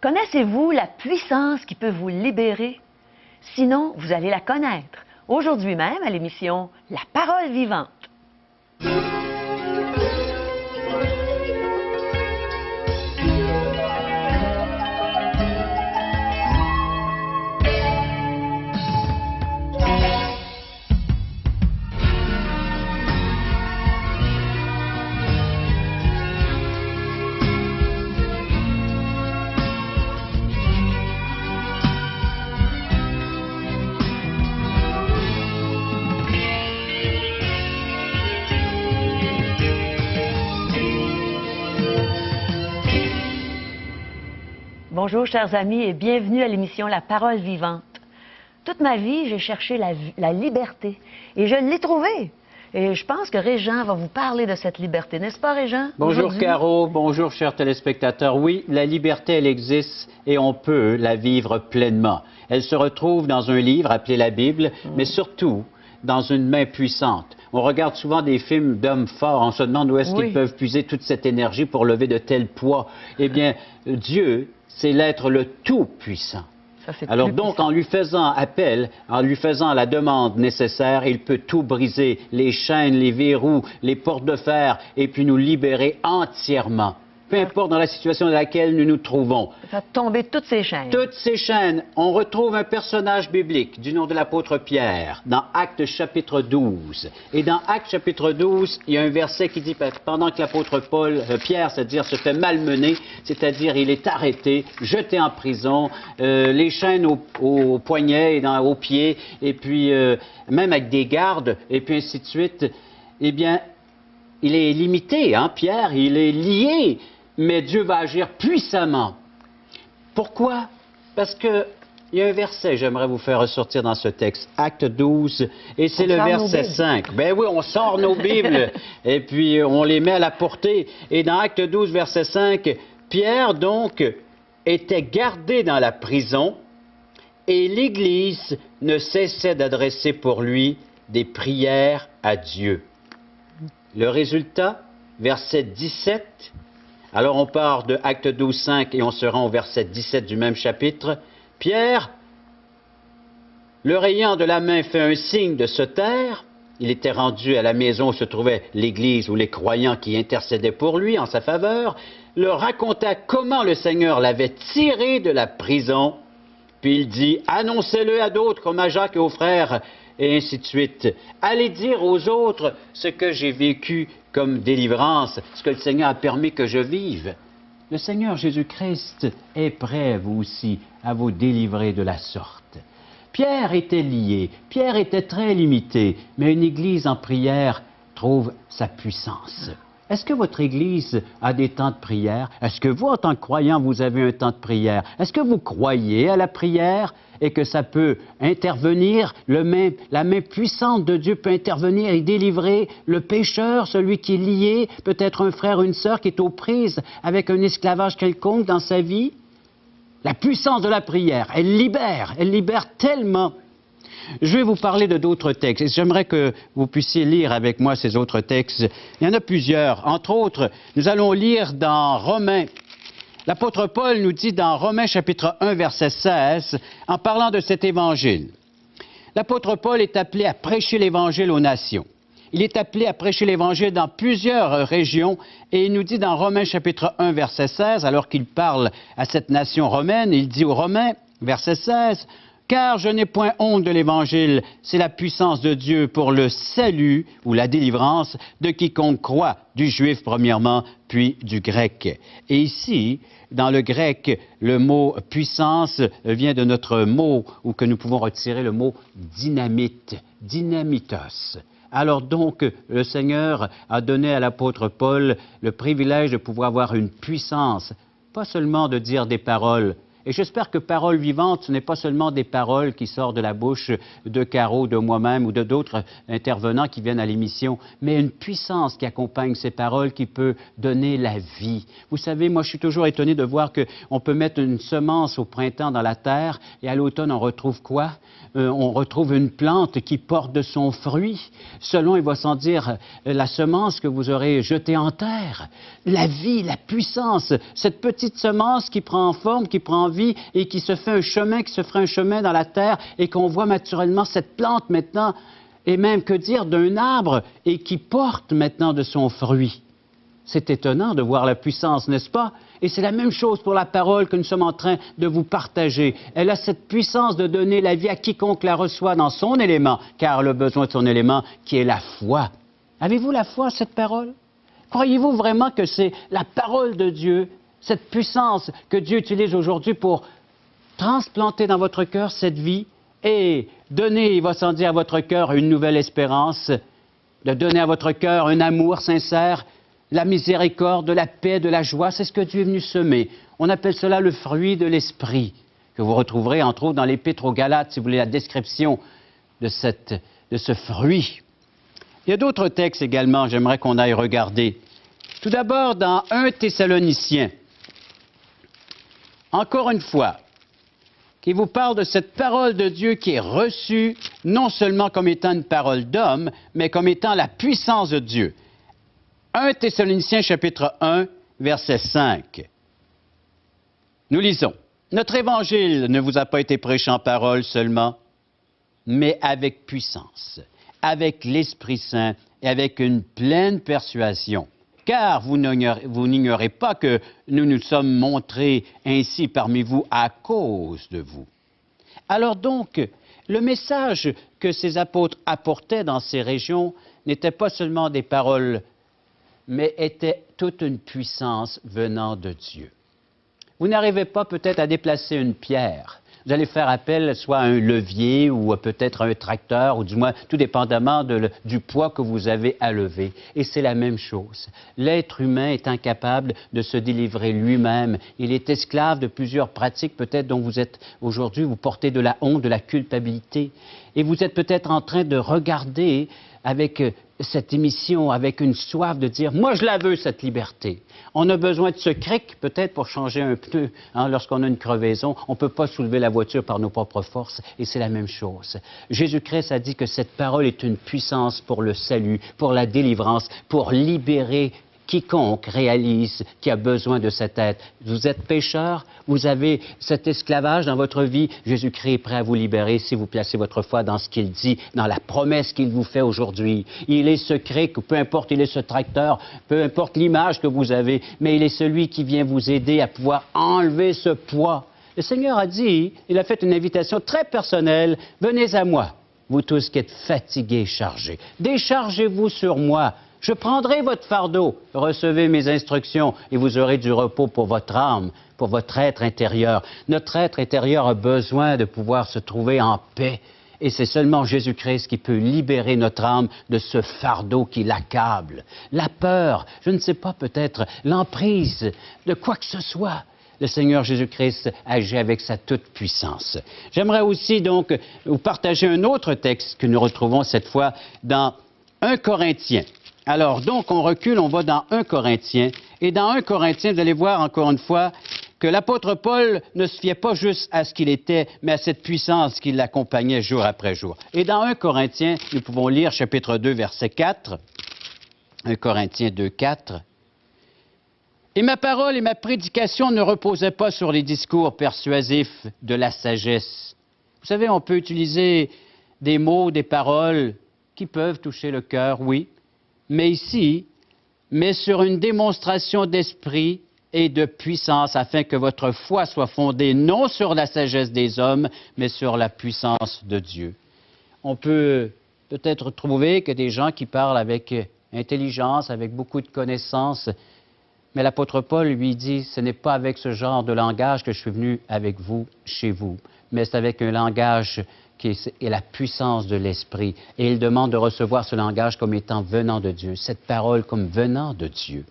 Connaissez-vous la puissance qui peut vous libérer? Sinon, vous allez la connaître. Aujourd'hui même, à l'émission La Parole Vivante. Bonjour, chers amis, et bienvenue à l'émission La Parole Vivante. Toute ma vie, j'ai cherché la liberté, et je l'ai trouvée. Et je pense que Régent va vous parler de cette liberté, n'est-ce pas, Régent? Bonjour, Caro. Bonjour, chers téléspectateurs. Oui, la liberté, elle existe et on peut la vivre pleinement. Elle se retrouve dans un livre appelé la Bible, mais surtout dans une main puissante. On regarde souvent des films d'hommes forts, on se demande où est-ce qu'ils peuvent puiser toute cette énergie pour lever de tels poids. Eh bien, Dieu, c'est l'être le tout-puissant. Alors donc, en lui faisant appel, en lui faisant la demande nécessaire, il peut tout briser, les chaînes, les verrous, les portes de fer, et puis nous libérer entièrement. Peu importe dans la situation dans laquelle nous nous trouvons. Ça fait tomber toutes ces chaînes. Toutes ces chaînes. On retrouve un personnage biblique du nom de l'apôtre Pierre dans Actes chapitre 12. Et dans Actes chapitre 12, il y a un verset qui dit, pendant que l'apôtre Pierre, c'est-à-dire se fait malmener, c'est-à-dire il est arrêté, jeté en prison, les chaînes aux poignets et aux pieds, et puis même avec des gardes, et puis ainsi de suite, eh bien, il est limité, hein, Pierre, il est lié. Mais Dieu va agir puissamment. Pourquoi? Parce qu'il y a un verset, j'aimerais vous faire ressortir dans ce texte, Acte 12, et c'est le verset 5. Ben oui, on sort nos Bibles, et puis on les met à la portée. Et dans Acte 12, verset 5, Pierre, donc, était gardé dans la prison, et l'Église ne cessait d'adresser pour lui des prières à Dieu. Le résultat, verset 17, alors on part de Acte 12, 5 et on se rend au verset 17 du même chapitre. Pierre, leur ayant de la main fait un signe de se taire, il était rendu à la maison où se trouvait l'Église ou les croyants qui intercédaient pour lui en sa faveur, leur raconta comment le Seigneur l'avait tiré de la prison, puis il dit, annoncez-le à d'autres comme à Jacques et aux frères, et ainsi de suite. Allez dire aux autres ce que j'ai vécu comme délivrance, ce que le Seigneur a permis que je vive. Le Seigneur Jésus-Christ est prêt, vous aussi, à vous délivrer de la sorte. Pierre était lié, Pierre était très limité, mais une Église en prière trouve sa puissance. Est-ce que votre Église a des temps de prière? Est-ce que vous, en tant que croyant, vous avez un temps de prière? Est-ce que vous croyez à la prière et que ça peut intervenir, la main puissante de Dieu peut intervenir et délivrer le pécheur, celui qui est lié, peut-être un frère ou une sœur qui est aux prises avec un esclavage quelconque dans sa vie? La puissance de la prière, elle libère tellement. Je vais vous parler de d'autres textes et j'aimerais que vous puissiez lire avec moi ces autres textes. Il y en a plusieurs. Entre autres, nous allons lire dans Romains. L'apôtre Paul nous dit dans Romains chapitre 1, verset 16, en parlant de cet évangile. L'apôtre Paul est appelé à prêcher l'évangile aux nations. Il est appelé à prêcher l'évangile dans plusieurs régions et il nous dit dans Romains chapitre 1, verset 16, alors qu'il parle à cette nation romaine, il dit aux Romains, verset 16, « Car je n'ai point honte de l'Évangile, c'est la puissance de Dieu pour le salut ou la délivrance de quiconque croit, du juif premièrement, puis du grec. » Et ici, dans le grec, le mot « puissance » vient de notre mot, ou que nous pouvons retirer le mot « dynamite »,« dynamitos ». Alors donc, le Seigneur a donné à l'apôtre Paul le privilège de pouvoir avoir une puissance, pas seulement de dire des paroles, Et j'espère que Parole vivante, ce n'est pas seulement des paroles qui sortent de la bouche de Caro, de moi-même ou de d'autres intervenants qui viennent à l'émission, mais une puissance qui accompagne ces paroles qui peut donner la vie. Vous savez, moi, je suis toujours étonné de voir qu'on peut mettre une semence au printemps dans la terre et à l'automne, on retrouve quoi? On retrouve une plante qui porte de son fruit, selon, il va sans dire, la semence que vous aurez jetée en terre. La vie, la puissance, cette petite semence qui prend forme, qui prend vie et qui se fait un chemin, qui se ferait un chemin dans la terre et qu'on voit naturellement cette plante maintenant, et même que dire d'un arbre et qui porte maintenant de son fruit. C'est étonnant de voir la puissance, n'est-ce pas? Et c'est la même chose pour la parole que nous sommes en train de vous partager. Elle a cette puissance de donner la vie à quiconque la reçoit dans son élément, car elle a besoin de son élément qui est la foi. Avez-vous la foi, cette parole? Croyez-vous vraiment que c'est la parole de Dieu, cette puissance que Dieu utilise aujourd'hui pour transplanter dans votre cœur cette vie et donner, il va sans dire, à votre cœur une nouvelle espérance, de donner à votre cœur un amour sincère, la miséricorde, de la paix, de la joie, c'est ce que Dieu est venu semer. On appelle cela le fruit de l'esprit, que vous retrouverez entre autres dans l'Épître aux Galates, si vous voulez la description de ce fruit. Il y a d'autres textes également, j'aimerais qu'on aille regarder. Tout d'abord, dans 1 Thessaloniciens, encore une fois, qui vous parle de cette parole de Dieu qui est reçue non seulement comme étant une parole d'homme, mais comme étant la puissance de Dieu. 1 Thessaloniciens chapitre 1, verset 5. Nous lisons. Notre évangile ne vous a pas été prêché en parole seulement, mais avec puissance, avec l'Esprit Saint et avec une pleine persuasion. Car vous n'ignorez pas que nous nous sommes montrés ainsi parmi vous à cause de vous. Alors donc, le message que ces apôtres apportaient dans ces régions n'était pas seulement des paroles, mais était toute une puissance venant de Dieu. Vous n'arrivez pas peut-être à déplacer une pierre. Vous allez faire appel soit à un levier ou peut-être à un tracteur, ou du moins tout dépendamment du poids que vous avez à lever. Et c'est la même chose. L'être humain est incapable de se délivrer lui-même. Il est esclave de plusieurs pratiques peut-être dont vous êtes aujourd'hui, vous portez de la honte, de la culpabilité. Et vous êtes peut-être en train de regarder avec cette émission, avec une soif de dire « Moi, je la veux, cette liberté ». On a besoin de ce cric, peut-être, pour changer un pneu. Lorsqu'on a une crevaison, on ne peut pas soulever la voiture par nos propres forces, et c'est la même chose. Jésus-Christ a dit que cette parole est une puissance pour le salut, pour la délivrance, pour libérer quiconque réalise qu'il a besoin de cette aide. Vous êtes pécheur, vous avez cet esclavage dans votre vie, Jésus-Christ est prêt à vous libérer si vous placez votre foi dans ce qu'il dit, dans la promesse qu'il vous fait aujourd'hui. Il est secret, peu importe, il est ce tracteur, peu importe l'image que vous avez, mais il est celui qui vient vous aider à pouvoir enlever ce poids. Le Seigneur a dit, il a fait une invitation très personnelle, « Venez à moi, vous tous qui êtes fatigués et chargés. Déchargez-vous sur moi. Je prendrai votre fardeau, recevez mes instructions et vous aurez du repos pour votre âme, pour votre être intérieur. » Notre être intérieur a besoin de pouvoir se trouver en paix. Et c'est seulement Jésus-Christ qui peut libérer notre âme de ce fardeau qui l'accable. La peur, je ne sais pas, peut-être l'emprise de quoi que ce soit. Le Seigneur Jésus-Christ agit avec sa toute-puissance. J'aimerais aussi donc vous partager un autre texte que nous retrouvons cette fois dans 1 Corinthiens. Alors, donc, on recule, on va dans 1 Corinthiens. Et dans 1 Corinthiens, vous allez voir encore une fois que l'apôtre Paul ne se fiait pas juste à ce qu'il était, mais à cette puissance qui l'accompagnait jour après jour. Et dans 1 Corinthiens, nous pouvons lire chapitre 2, verset 4. 1 Corinthiens 2, 4. « Et ma parole et ma prédication ne reposaient pas sur les discours persuasifs de la sagesse. » Vous savez, on peut utiliser des mots, des paroles qui peuvent toucher le cœur, oui. Mais ici, mais sur une démonstration d'esprit et de puissance, afin que votre foi soit fondée non sur la sagesse des hommes, mais sur la puissance de Dieu. On peut peut-être trouver que des gens qui parlent avec intelligence, avec beaucoup de connaissances, mais l'apôtre Paul lui dit, ce n'est pas avec ce genre de langage que je suis venu avec vous, chez vous, mais c'est avec un langage qui est la puissance de l'Esprit. Et il demande de recevoir ce langage comme étant venant de Dieu, cette parole comme venant de Dieu.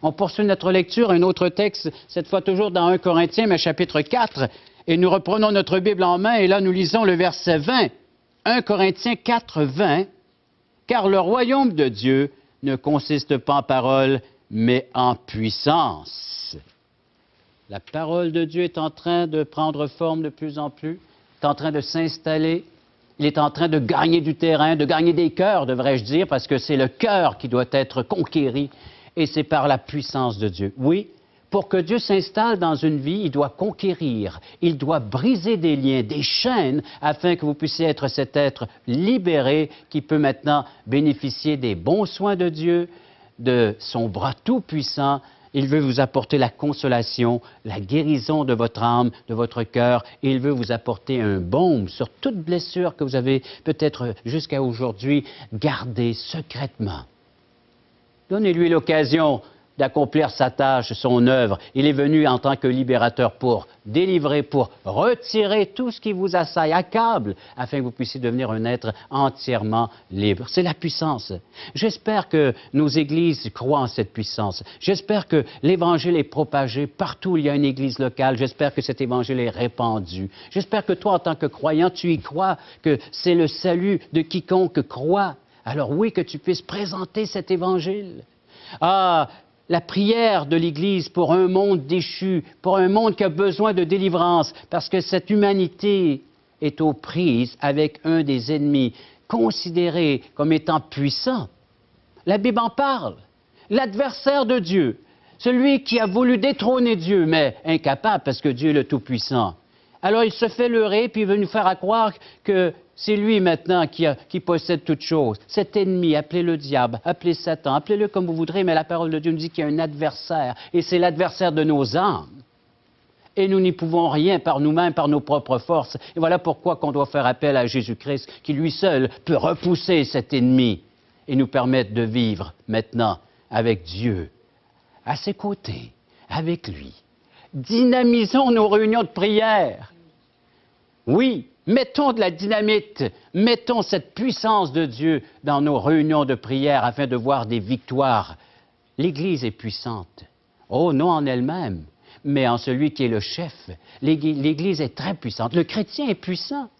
On poursuit notre lecture, un autre texte, cette fois toujours dans 1 Corinthiens, mais chapitre 4, et nous reprenons notre Bible en main, et là nous lisons le verset 20. 1 Corinthiens 4, 20. Car le royaume de Dieu ne consiste pas en parole, mais en puissance. La parole de Dieu est en train de prendre forme de plus en plus, est en train de s'installer. Il est en train de gagner du terrain, de gagner des cœurs, devrais-je dire, parce que c'est le cœur qui doit être conquéri, et c'est par la puissance de Dieu. Oui, pour que Dieu s'installe dans une vie, il doit conquérir, il doit briser des liens, des chaînes, afin que vous puissiez être cet être libéré qui peut maintenant bénéficier des bons soins de Dieu, de son bras tout-puissant. Il veut vous apporter la consolation, la guérison de votre âme, de votre cœur, et il veut vous apporter un baume sur toute blessure que vous avez peut-être jusqu'à aujourd'hui gardée secrètement. Donnez-lui l'occasion d'accomplir sa tâche, son œuvre. Il est venu en tant que libérateur pour délivrer, pour retirer tout ce qui vous assaille, accable, afin que vous puissiez devenir un être entièrement libre. C'est la puissance. J'espère que nos églises croient en cette puissance. J'espère que l'Évangile est propagé partout où il y a une église locale. J'espère que cet Évangile est répandu. J'espère que toi, en tant que croyant, tu y crois, que c'est le salut de quiconque croit. Alors oui, que tu puisses présenter cet Évangile. Ah, la prière de l'Église pour un monde déchu, pour un monde qui a besoin de délivrance, parce que cette humanité est aux prises avec un des ennemis considérés comme étant puissant. La Bible en parle. L'adversaire de Dieu, celui qui a voulu détrôner Dieu, mais incapable parce que Dieu est le Tout-Puissant. Alors il se fait leurrer, puis il veut nous faire croire que c'est lui maintenant qui possède toutes choses. Cet ennemi, appelez-le diable, appelez Satan, appelez-le comme vous voudrez, mais la parole de Dieu nous dit qu'il y a un adversaire, et c'est l'adversaire de nos âmes. Et nous n'y pouvons rien par nous-mêmes, par nos propres forces. Et voilà pourquoi qu'on doit faire appel à Jésus-Christ, qui lui seul peut repousser cet ennemi et nous permettre de vivre maintenant avec Dieu, à ses côtés, avec lui. Dynamisons nos réunions de prière. Oui, mettons de la dynamite, mettons cette puissance de Dieu dans nos réunions de prière afin de voir des victoires. L'Église est puissante. Oh, non en elle-même, mais en celui qui est le chef. L'Église est très puissante. Le chrétien est puissant.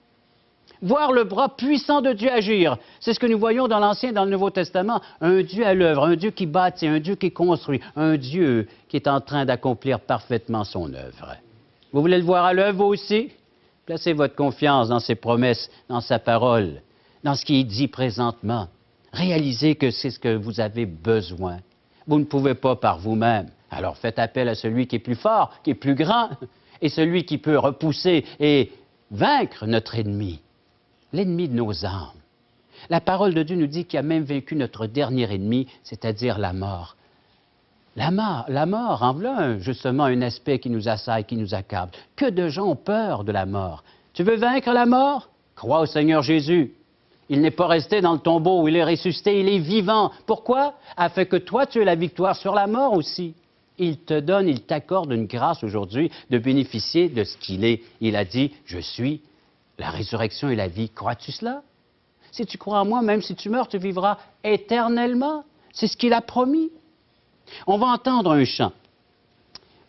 Voir le bras puissant de Dieu agir. C'est ce que nous voyons dans l'Ancien et dans le Nouveau Testament. Un Dieu à l'œuvre, un Dieu qui bâtit, un Dieu qui construit, un Dieu qui est en train d'accomplir parfaitement son œuvre. Vous voulez le voir à l'œuvre, vous aussi? Placez votre confiance dans ses promesses, dans sa parole, dans ce qu'il dit présentement. Réalisez que c'est ce que vous avez besoin. Vous ne pouvez pas par vous-même. Alors faites appel à celui qui est plus fort, qui est plus grand, et celui qui peut repousser et vaincre notre ennemi. L'ennemi de nos âmes. La parole de Dieu nous dit qu'il a même vaincu notre dernier ennemi, c'est-à-dire la mort. La mort, en voilà justement un aspect qui nous assaille, qui nous accable. Que de gens ont peur de la mort. Tu veux vaincre la mort? Crois au Seigneur Jésus. Il n'est pas resté dans le tombeau, il est ressuscité, il est vivant. Pourquoi? Afin que toi, tu aies la victoire sur la mort aussi. Il te donne, il t'accorde une grâce aujourd'hui de bénéficier de ce qu'il est. Il a dit, je suis la résurrection et la vie. Crois-tu cela? Si tu crois en moi, même si tu meurs, tu vivras éternellement. C'est ce qu'il a promis. On va entendre un chant.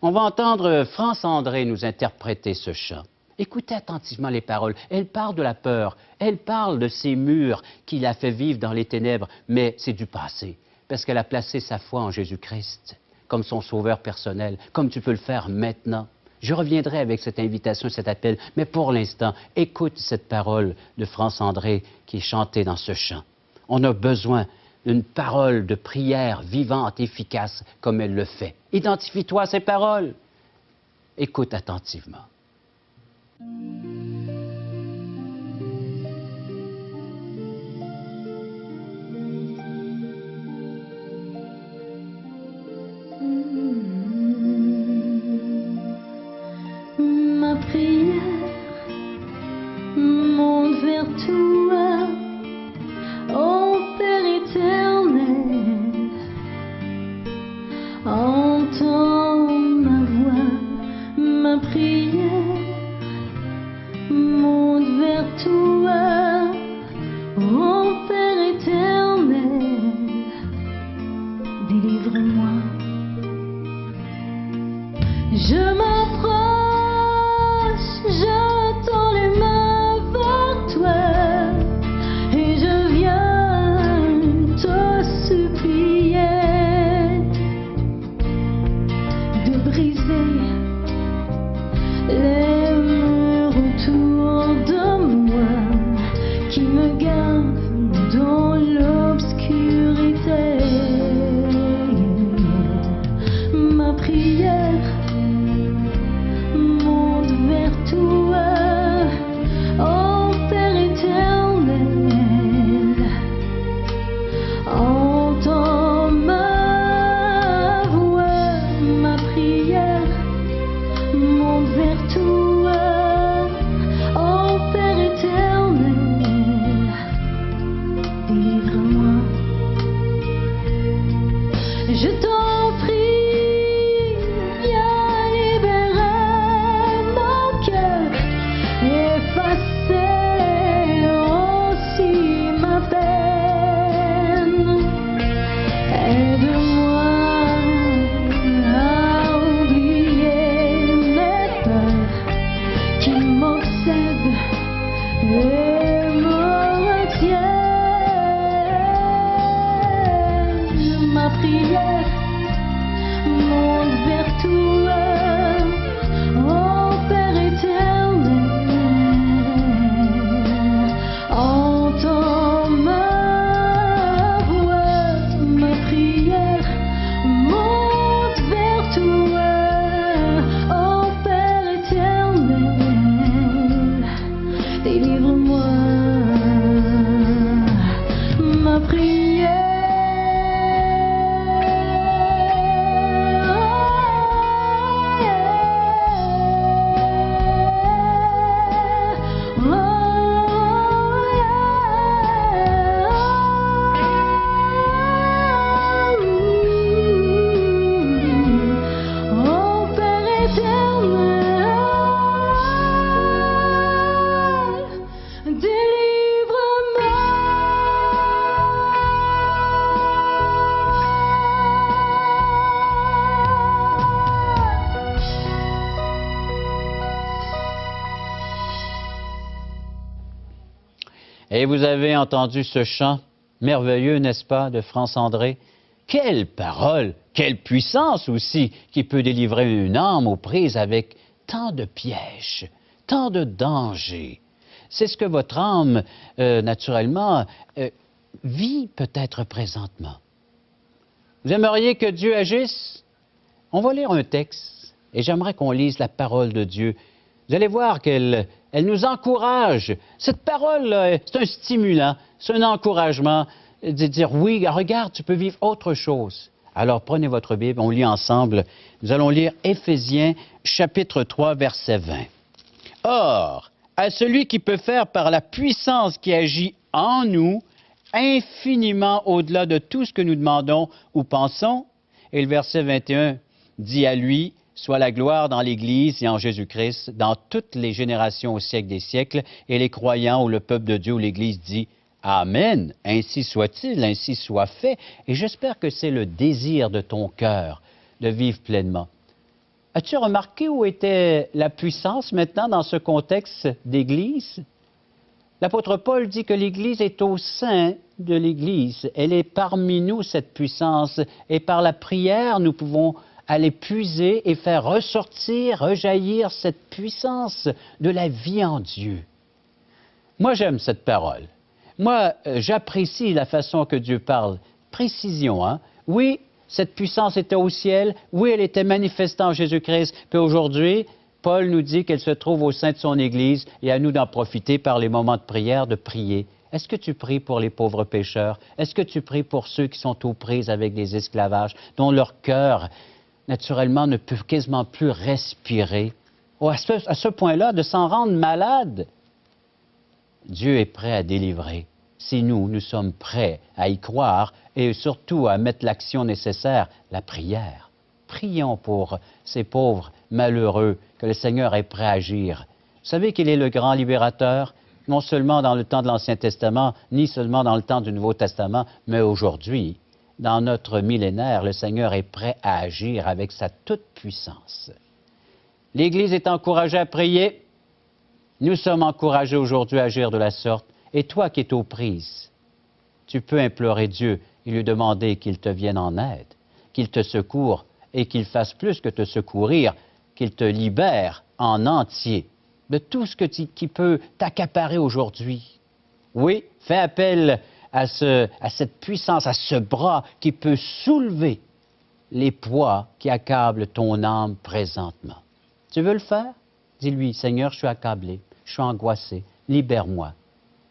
On va entendre France André nous interpréter ce chant. Écoutez attentivement les paroles. Elle parle de la peur. Elle parle de ces murs qu'il a fait vivre dans les ténèbres. Mais c'est du passé, parce qu'elle a placé sa foi en Jésus-Christ comme son sauveur personnel, comme tu peux le faire maintenant. Je reviendrai avec cette invitation, cet appel, mais pour l'instant, écoute cette parole de France André qui est chantée dans ce chant. On a besoin d'une parole de prière vivante, efficace, comme elle le fait. Identifie-toi à ces paroles. Écoute attentivement. Ma prière monte vers toi, ô Père éternel. Entends ma voix, ma prière Je m'approche, je tends les mains vers toi et je viens te supplier de briser les murs autour de moi qui me gardent dans l'obscurité. Ma prière monte vers toi, ô Père éternel. Entends ma voix, ma prière monte vers toi, ô Père éternel. Délivre-moi, je t'en prie, viens libérer mon cœur, effacer aussi ma peine. Aide-moi à oublier mes peurs qui m'obsèdent et me retiennent. Ma prière monte vers toi, ô Père éternel. Entends ma voix, ma prière monte vers toi, ô Père éternel. Délivre-moi, ma prière. Ô Père éternel, délivre-moi. Et vous avez entendu ce chant merveilleux, n'est-ce pas, de France André? Quelle parole, quelle puissance aussi qui peut délivrer une âme aux prises avec tant de pièges, tant de dangers. C'est ce que votre âme, naturellement, vit peut-être présentement. Vous aimeriez que Dieu agisse? On va lire un texte et j'aimerais qu'on lise la parole de Dieu. Vous allez voir qu'elle nous encourage. Cette parole, c'est un stimulant, c'est un encouragement de dire oui, regarde, tu peux vivre autre chose. Alors prenez votre Bible, on lit ensemble. Nous allons lire Éphésiens chapitre 3, verset 20. Or, à celui qui peut faire par la puissance qui agit en nous, infiniment au-delà de tout ce que nous demandons ou pensons. Et le verset 21 dit à lui, soit la gloire dans l'Église et en Jésus-Christ, dans toutes les générations au siècle des siècles, et les croyants ou le peuple de Dieu ou l'Église dit Amen, ainsi soit-il, ainsi soit fait. Et j'espère que c'est le désir de ton cœur de vivre pleinement. As-tu remarqué où était la puissance maintenant dans ce contexte d'Église? L'apôtre Paul dit que l'Église est au sein de l'Église. Elle est parmi nous, cette puissance. Et par la prière, nous pouvons aller puiser et faire ressortir, rejaillir cette puissance de la vie en Dieu. Moi, j'aime cette parole. Moi, j'apprécie la façon que Dieu parle. Précision, hein? Oui, cette puissance était au ciel. Oui, elle était manifestée en Jésus-Christ. Puis aujourd'hui, Paul nous dit qu'elle se trouve au sein de son Église et à nous d'en profiter par les moments de prière, de prier. Est-ce que tu pries pour les pauvres pécheurs? Est-ce que tu pries pour ceux qui sont aux prises avec des esclavages, dont leur cœur, naturellement, ne peut quasiment plus respirer? Oh, à ce point-là, de s'en rendre malade? Dieu est prêt à délivrer. Si nous sommes prêts à y croire et surtout à mettre l'action nécessaire, la prière. Prions pour ces pauvres malheureux, que le Seigneur est prêt à agir. Vous savez qu'il est le grand libérateur, non seulement dans le temps de l'Ancien Testament, ni seulement dans le temps du Nouveau Testament, mais aujourd'hui, dans notre millénaire, le Seigneur est prêt à agir avec sa toute-puissance. L'Église est encouragée à prier. Nous sommes encouragés aujourd'hui à agir de la sorte. Et toi qui es aux prises, tu peux implorer Dieu et lui demander qu'il te vienne en aide, qu'il te secoure et qu'il fasse plus que te secourir, qu'il te libère en entier de tout ce qui peut t'accaparer aujourd'hui. Oui, fais appel à cette puissance, à ce bras qui peut soulever les poids qui accablent ton âme présentement. Tu veux le faire? Dis-lui, Seigneur, je suis accablé, je suis angoissé, libère-moi.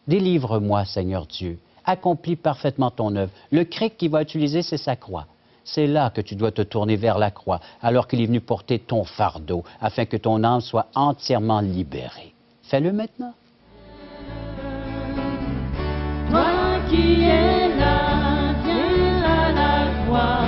Délivre-moi, Seigneur Dieu. Accomplis parfaitement ton œuvre. Le cric qu'il va utiliser, c'est sa croix. C'est là que tu dois te tourner vers la croix, alors qu'il est venu porter ton fardeau, afin que ton âme soit entièrement libérée. Fais-le maintenant. Toi qui es là, viens à la croix.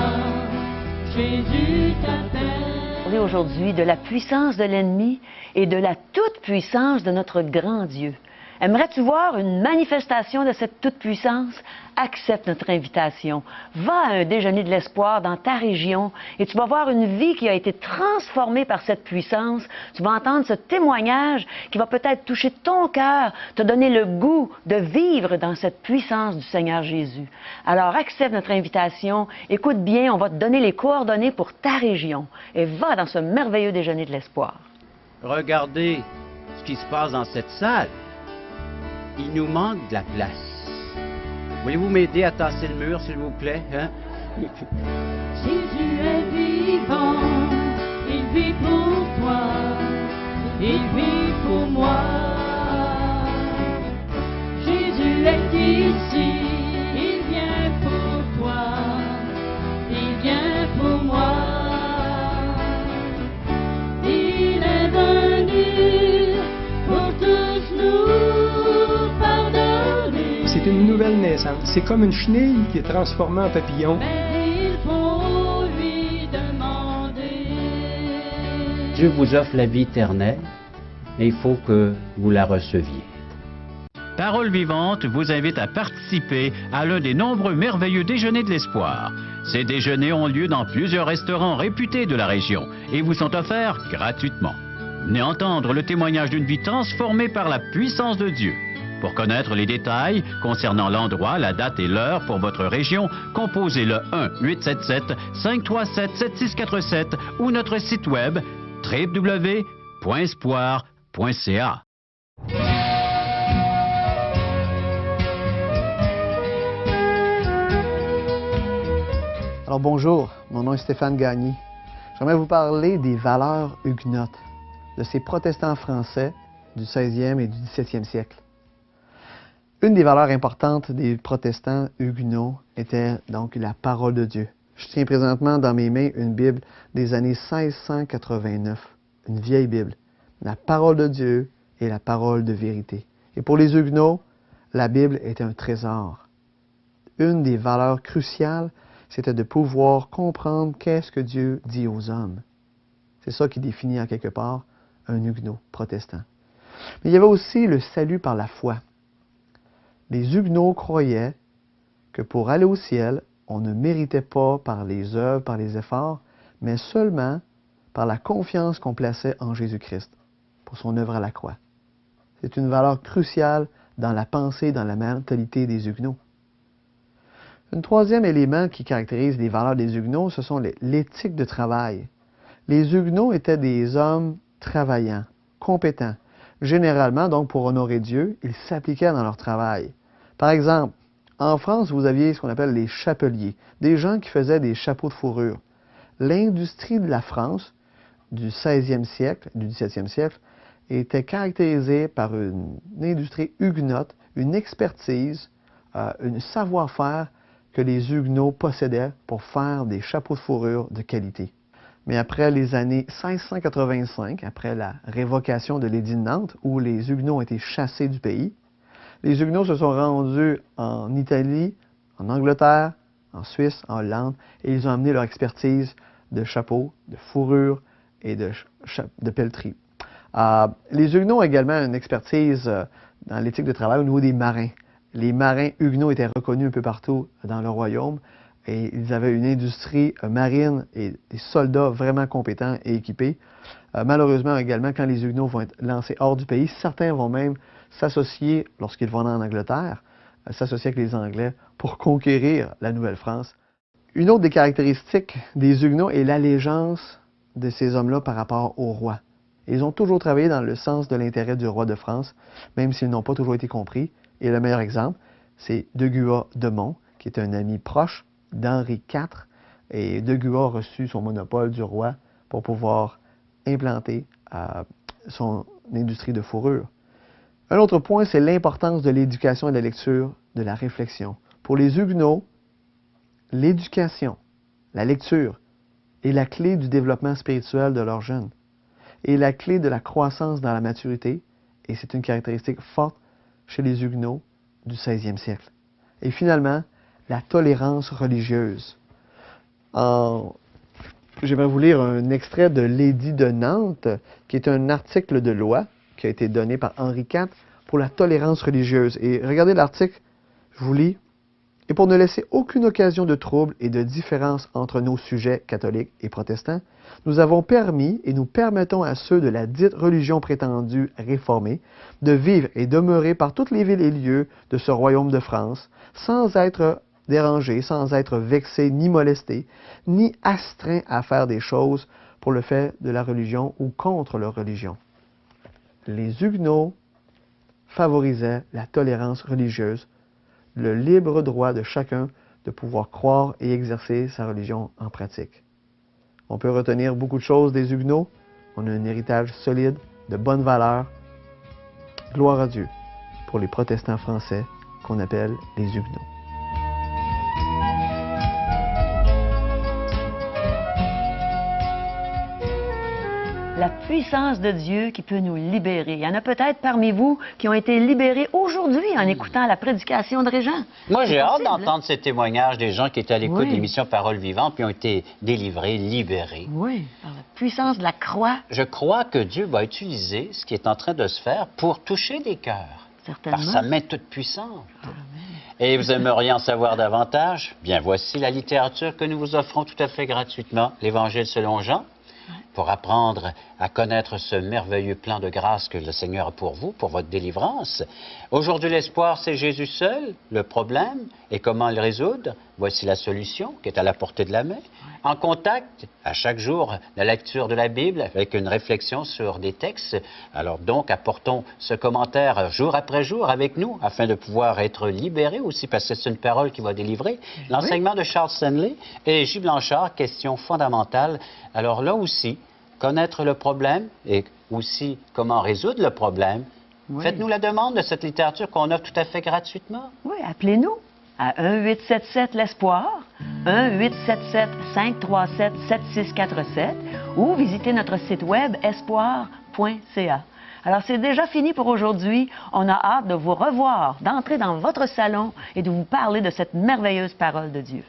Jésus t'appelle. Parler aujourd'hui de la puissance de l'ennemi et de la toute-puissance de notre grand Dieu. Aimerais-tu voir une manifestation de cette toute-puissance? Accepte notre invitation. Va à un déjeuner de l'espoir dans ta région et tu vas voir une vie qui a été transformée par cette puissance. Tu vas entendre ce témoignage qui va peut-être toucher ton cœur, te donner le goût de vivre dans cette puissance du Seigneur Jésus. Alors accepte notre invitation, écoute bien, on va te donner les coordonnées pour ta région et va dans ce merveilleux déjeuner de l'espoir. Regardez ce qui se passe dans cette salle. Il nous manque de la place. Voulez-vous m'aider à tasser le mur, s'il vous plaît? Hein? Jésus est vivant, il vit pour toi, il vit pour moi. Jésus est ici, il vient pour toi, il vient pour moi. Il est venu pour tous nous pardonner. C'est une nouvelle naissance. C'est comme une chenille qui est transformée en papillon. Mais il faut lui demander. Dieu vous offre la vie éternelle, mais il faut que vous la receviez. Parole vivante vous invite à participer à l'un des nombreux merveilleux déjeuners de l'espoir. Ces déjeuners ont lieu dans plusieurs restaurants réputés de la région et vous sont offerts gratuitement. Venez entendre le témoignage d'une vie transformée par la puissance de Dieu. Pour connaître les détails concernant l'endroit, la date et l'heure pour votre région, composez le 1-877-537-7647 ou notre site web www.espoir.ca. Alors bonjour, mon nom est Stéphane Gagné. J'aimerais vous parler des valeurs huguenotes, de ces protestants français du 16e et du 17e siècle. Une des valeurs importantes des protestants huguenots était donc la parole de Dieu. Je tiens présentement dans mes mains une Bible des années 1689, une vieille Bible. La parole de Dieu est la parole de vérité. Et pour les huguenots, la Bible était un trésor. Une des valeurs cruciales, c'était de pouvoir comprendre qu'est-ce que Dieu dit aux hommes. C'est ça qui définit en quelque part un huguenot protestant. Mais il y avait aussi le salut par la foi. Les huguenots croyaient que pour aller au ciel, on ne méritait pas par les œuvres, par les efforts, mais seulement par la confiance qu'on plaçait en Jésus-Christ pour son œuvre à la croix. C'est une valeur cruciale dans la pensée, dans la mentalité des huguenots. Un troisième élément qui caractérise les valeurs des huguenots, ce sont l'éthique de travail. Les huguenots étaient des hommes travaillants, compétents. Généralement, donc, pour honorer Dieu, ils s'appliquaient dans leur travail. Par exemple, en France, vous aviez ce qu'on appelle les chapeliers, des gens qui faisaient des chapeaux de fourrure. L'industrie de la France du 16e siècle, du 17e siècle, était caractérisée par une industrie huguenote, une expertise, un savoir-faire que les huguenots possédaient pour faire des chapeaux de fourrure de qualité. Mais après les années 1685, après la révocation de l'édit de Nantes, où les huguenots ont été chassés du pays, les huguenots se sont rendus en Italie, en Angleterre, en Suisse, en Hollande, et ils ont amené leur expertise de chapeaux, de fourrure et de pelleterie. Les huguenots ont également une expertise dans l'éthique de travail au niveau des marins. Les marins huguenots étaient reconnus un peu partout dans le royaume et ils avaient une industrie marine et des soldats vraiment compétents et équipés. Malheureusement également, quand les Huguenots vont être lancés hors du pays, certains vont même s'associer, lorsqu'ils vont en Angleterre, s'associer avec les Anglais pour conquérir la Nouvelle-France. Une autre des caractéristiques des Huguenots est l'allégeance de ces hommes-là par rapport au roi. Ils ont toujours travaillé dans le sens de l'intérêt du roi de France, même s'ils n'ont pas toujours été compris. Et le meilleur exemple, c'est de Guha de Monts, qui est un ami proche d'Henri IV. Et de Guha a reçu son monopole du roi pour pouvoir implanter son industrie de fourrure. Un autre point, c'est l'importance de l'éducation et de la lecture, de la réflexion. Pour les Huguenots, l'éducation, la lecture est la clé du développement spirituel de leurs jeunes et la clé de la croissance dans la maturité, et c'est une caractéristique forte chez les Huguenots du 16e siècle. Et finalement, la tolérance religieuse. J'aimerais vous lire un extrait de l'Édit de Nantes, qui est un article de loi qui a été donné par Henri IV pour la tolérance religieuse. Et regardez l'article, je vous lis. Et pour ne laisser aucune occasion de trouble et de différence entre nos sujets catholiques et protestants, nous avons permis et nous permettons à ceux de la dite religion prétendue réformée de vivre et demeurer par toutes les villes et lieux de ce royaume de France, sans être dérangés, sans être vexés ni molestés, ni astreints à faire des choses pour le fait de la religion ou contre leur religion. Les Huguenots favorisaient la tolérance religieuse, le libre droit de chacun de pouvoir croire et exercer sa religion en pratique. On peut retenir beaucoup de choses des Huguenots. On a un héritage solide, de bonnes valeurs. Gloire à Dieu pour les protestants français qu'on appelle les Huguenots. La puissance de Dieu qui peut nous libérer. Il y en a peut-être parmi vous qui ont été libérés aujourd'hui en écoutant la prédication de Régent. Moi, j'ai hâte possible, hein? d'entendre ces témoignages des gens qui étaient à l'écoute Oui. de l'émission Parole vivante puis ont été délivrés, libérés. Oui, par la puissance de la croix, Je crois que Dieu va utiliser ce qui est en train de se faire pour toucher des cœurs. certainement. Par sa main toute puissante. Amen. Et vous aimeriez en savoir davantage? Bien, voici la littérature que nous vous offrons tout à fait gratuitement, l'Évangile selon Jean, pour apprendre à connaître ce merveilleux plan de grâce que le Seigneur a pour vous, pour votre délivrance. Aujourd'hui, l'espoir, c'est Jésus seul, le problème, et comment le résoudre. Voici la solution qui est à la portée de la main. En contact, à chaque jour, la lecture de la Bible avec une réflexion sur des textes. Alors donc, apportons ce commentaire jour après jour avec nous afin de pouvoir être libérés aussi, parce que c'est une parole qui va délivrer. L'enseignement de Charles Stanley et J. Blanchard, question fondamentale. Alors là aussi, connaître le problème et aussi comment résoudre le problème. Oui. Faites-nous la demande de cette littérature qu'on offre tout à fait gratuitement. Oui, appelez-nous à 1-877-l'Espoir, 1-877-537-7647 ou visitez notre site web espoir.ca. Alors, c'est déjà fini pour aujourd'hui. On a hâte de vous revoir, d'entrer dans votre salon et de vous parler de cette merveilleuse parole de Dieu.